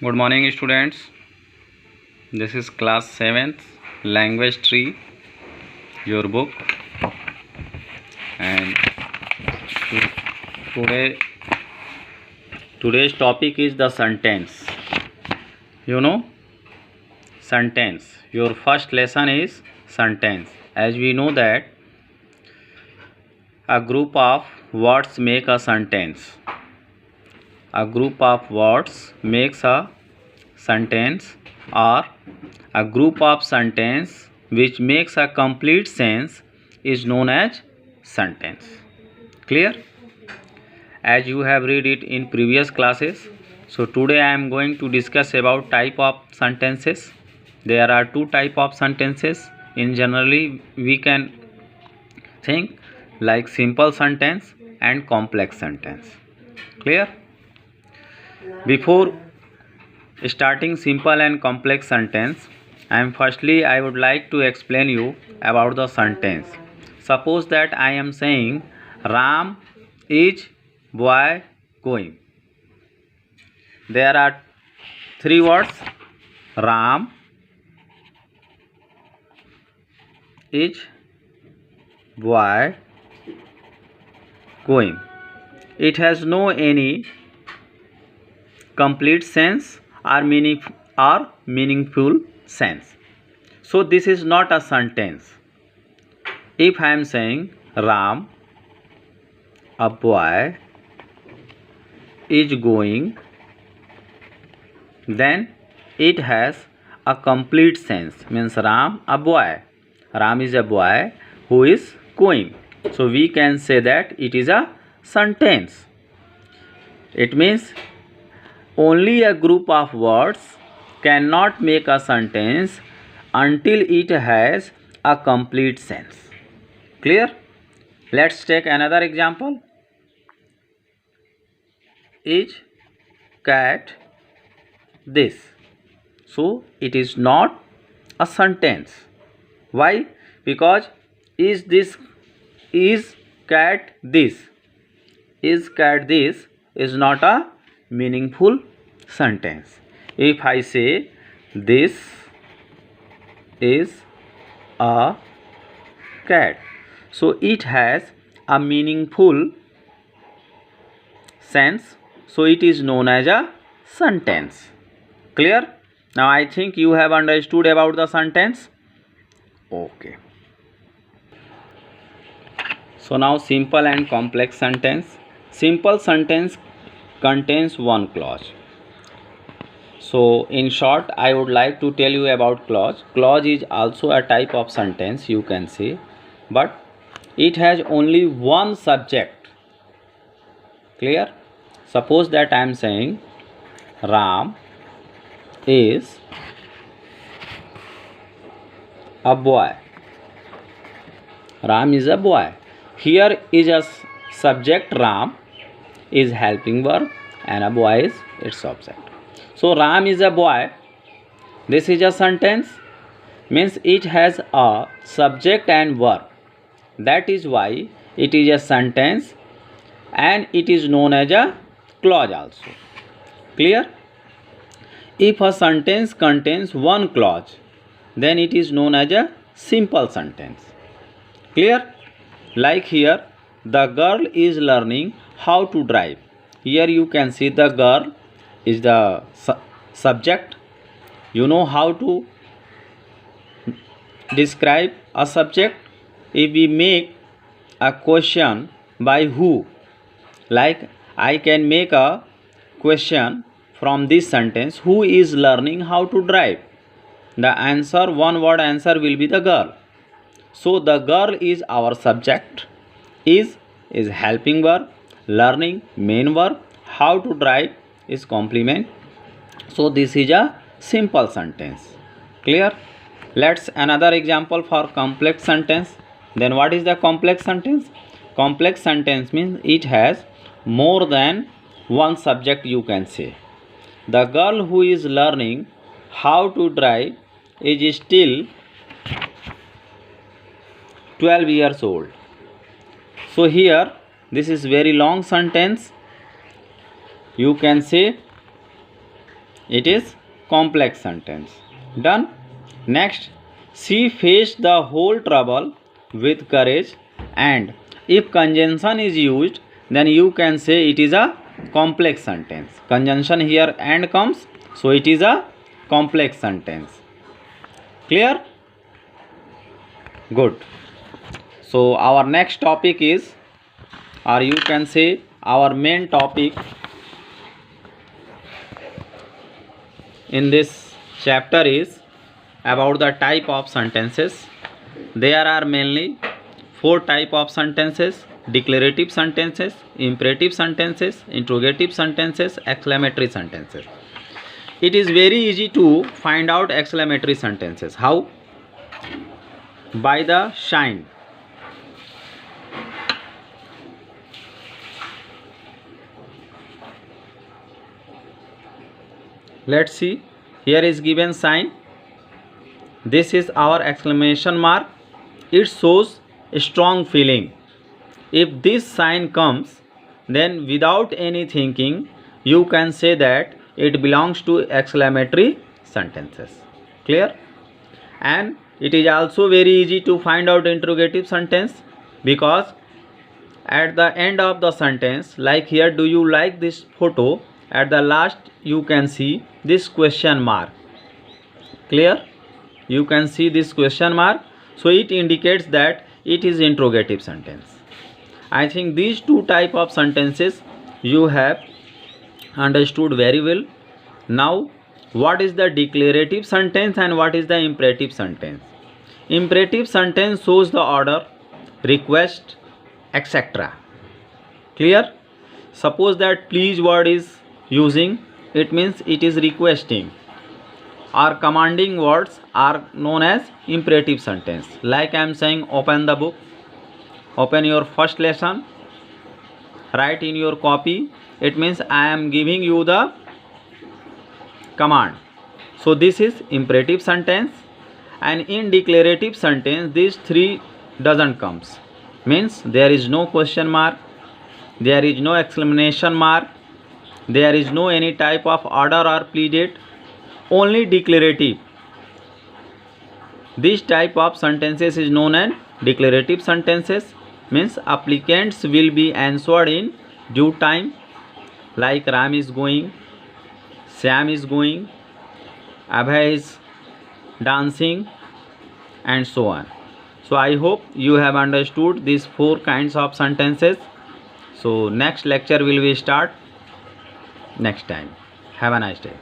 Good morning, students. This is class 7th language tree, your book, and today today's topic is the sentence. Sentence. Your first lesson is sentence. As we know that a group of words make a sentence. A group of words makes a sentence, or a group of sentence which makes a complete sense is known as sentence. Clear? As you have read it in previous classes, so today I am going to discuss about type of sentences. There are two type of sentences. In generally we can think like simple sentence and complex sentence. Clear? Before starting simple and complex sentence, I would like to explain you about the sentence. Suppose that I am saying Ram is boy going. There are three words: Ram is boy going. It has no any complete sense or meaningful sense. So this is not a sentence. If I am saying Ram, a boy, is going, then it has a complete sense. Means Ram, a boy. Ram is a boy who is going. So we can say that it is a sentence. It means only a group of words cannot make a sentence until it has a complete sense. Clear? Let's take another example. Is cat this? So it is not a sentence. Why? Because is cat this? Is cat this is not a meaningful sentence. If I say this is a cat, so it has a meaningful sense, so it is known as a sentence. Clear? Now I think you have understood about the sentence. Okay. So now simple and complex sentence. Simple sentence contains one clause. So in short, I would like to tell you about clause. Clause is also a type of sentence, you can say, but it has only one subject. Clear? Suppose that I am saying Ram is a boy. Ram is a boy. Here is a subject, Ram is helping verb and a boy is its object. So Ram is a boy. This is a sentence, means it has a subject and verb. That is why it is a sentence and it is known as a clause also. Clear? If a sentence contains one clause, then it is known as a simple sentence. Clear? Like here, the girl is learning how to drive. Here you can see the girl is the subject. You know how to describe a subject? If we make a question by who, like I can make a question from this sentence, who is learning how to drive? The answer, one word answer will be the girl. So the girl is our subject, is helping verb, learning main verb, how to drive is complement. So this is a simple sentence. Clear? Let's another example for complex sentence. Then what is the complex sentence? Complex sentence means it has more than one subject, you can say. The girl who is learning how to drive is still 12 years old. So here this is very long sentence. You can say It is complex sentence. Done. Next, she faced the whole trouble with courage, and if conjunction is used, then you can say it is a complex sentence. Conjunction here and comes, so it is a complex sentence. Clear? Good. So our next topic is, or you can say our main topic in this chapter is about the type of sentences. There are mainly 4 type of sentences: declarative sentences, imperative sentences, interrogative sentences, exclamatory sentences. It is very easy to find out exclamatory sentences. How? By the sign. Let's see, here is given sign. This is our exclamation mark. It shows a strong feeling. If this sign comes, then without any thinking, you can say that it belongs to exclamatory sentences. Clear? And it is also very easy to find out interrogative sentence, because at the end of the sentence, like here, do you like this photo? At the last you can see this question mark. Clear? You can see this question mark, so it indicates that it is interrogative sentence. I think these 2 type of sentences you have understood very well. Now, what is the declarative sentence and what is the imperative sentence? Imperative sentence shows the order, request, etc. Clear? Suppose that please word is using, it means it is requesting. Or commanding words are known as imperative sentence. Like I am saying, open the book, open your first lesson, write in your copy. It means I am giving you the command. So this is imperative sentence. And in declarative sentence, these 3 doesn't comes. Means there is no question mark, there is no exclamation mark, there is no any type of order or pleaded, only declarative. This type of sentences is known as declarative sentences. Means applicants will be answered in due time, like Ram is going, Sam is going, Abhay is dancing, and so on. So I hope you have understood these 4 kinds of sentences. So next lecture will be start next time. Have a nice day.